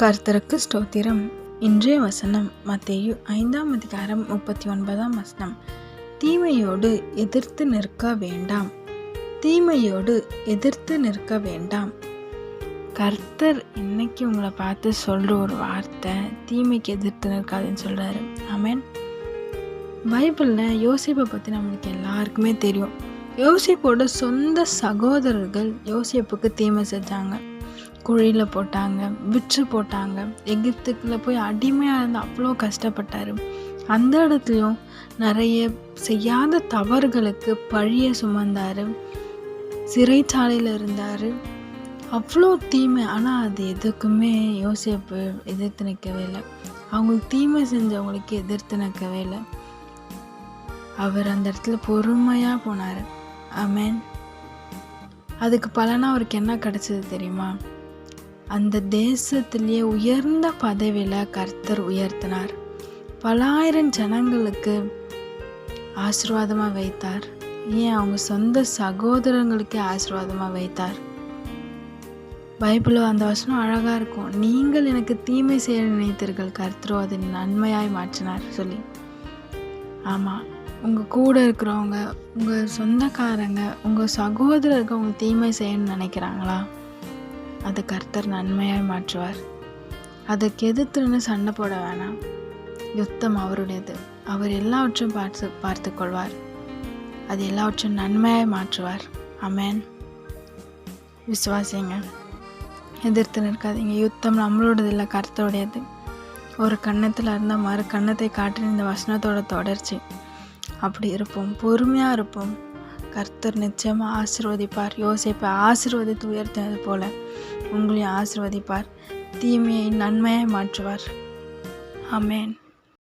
கர்த்தருக்கு ஸ்தோத்திரம். இன்றைய வசனம் மத்தேயு 5ஆம் அதிகாரம் 39ஆம் வசனம். தீமையோடு எதிர்த்து நிற்க வேண்டாம். தீமையோடு எதிர்த்து நிற்க வேண்டாம். கர்த்தர் இன்னைக்கு உங்களை பார்த்து சொல்கிற ஒரு வார்த்தை, தீமைக்கு எதிர்த்து நிற்காதுன்னு சொல்கிறாரு. ஆமென். பைபிளில் யோசேப்பை பற்றி நம்மளுக்கு எல்லாருக்குமே தெரியும். யோசேப்போட சொந்த சகோதரர்கள் யோசேப்புக்கு தீமை செஞ்சாங்க. குழியில் போட்டாங்க, விற்று போட்டாங்க. எகிப்துக்குள்ளே போய் அடிமையாக இருந்து அவ்வளோ கஷ்டப்பட்டார். அந்த இடத்துலையும் நிறைய செய்யாத தவறுகளுக்கு பழியை சுமந்தார். சிறைச்சாலையில் இருந்தார். அவ்வளோ தீமை. ஆனால் அது எதுக்குமே யோசேப்பு எதிர்த்து நிற்கவே இல்லை. அவங்களுக்கு தீமை செஞ்சவங்களுக்கு எதிர்த்து நிற்கவே இல்லை. அவர் அந்த இடத்துல பொறுமையாக போனார். ஆமென். அதுக்கு பலனாக அவருக்கு என்ன கிடைச்சது தெரியுமா? அந்த தேசத்திலேயே உயர்ந்த பதவியில் கர்த்தர் உயர்த்தினார். பலாயிரம் ஜனங்களுக்கு ஆசீர்வாதமாக வைத்தார். ஏன் அவங்க சொந்த சகோதரங்களுக்கே ஆசீர்வாதமாக வைத்தார். பைபிளோ அந்த வசனம் அழகாக இருக்கும். நீங்கள் எனக்கு தீமை செய்ய நினைத்தீர்கள், கர்த்தரோ அதை நன்மையாய் மாற்றினார் சொல்லி. ஆமாம், உங்கள் கூட இருக்கிறவங்க, உங்கள் சொந்தக்காரங்க, உங்கள் சகோதரர்கள் உங்கள் தீமை செய்யணும்னு நினைக்கிறாங்களா? அதை கர்த்தர் நன்மையாய் மாற்றுவார். அதுக்கு எதிர்த்துன்னு சண்டை போட வேணாம். யுத்தம் அவருடையது. அவர் எல்லாவற்றையும் பார்த்து கொள்வார். அது எல்லாவற்றையும் நன்மையாய் மாற்றுவார். ஆமென். விசுவாசிங்க, எதிர்த்து நிற்காதீங்க. யுத்தம் நம்மளோடது இல்லை, கர்த்தருடையது. ஒரு கன்னத்தில் இருந்தால் மறு கன்னத்தை காட்டின இந்த வசனத்தோட தொடர்ச்சி. அப்படி இருப்போம், பொறுமையாக இருப்போம். கர்த்தர் நிச்சயமாக ஆசீர்வதிப்பார். யோசேப்பை ஆசீர்வதித்து உயர்த்தினது போல உங்களையும் ஆசீர்வதிப்பார். தீமையை நன்மையாய் மாற்றுவார். ஆமென்.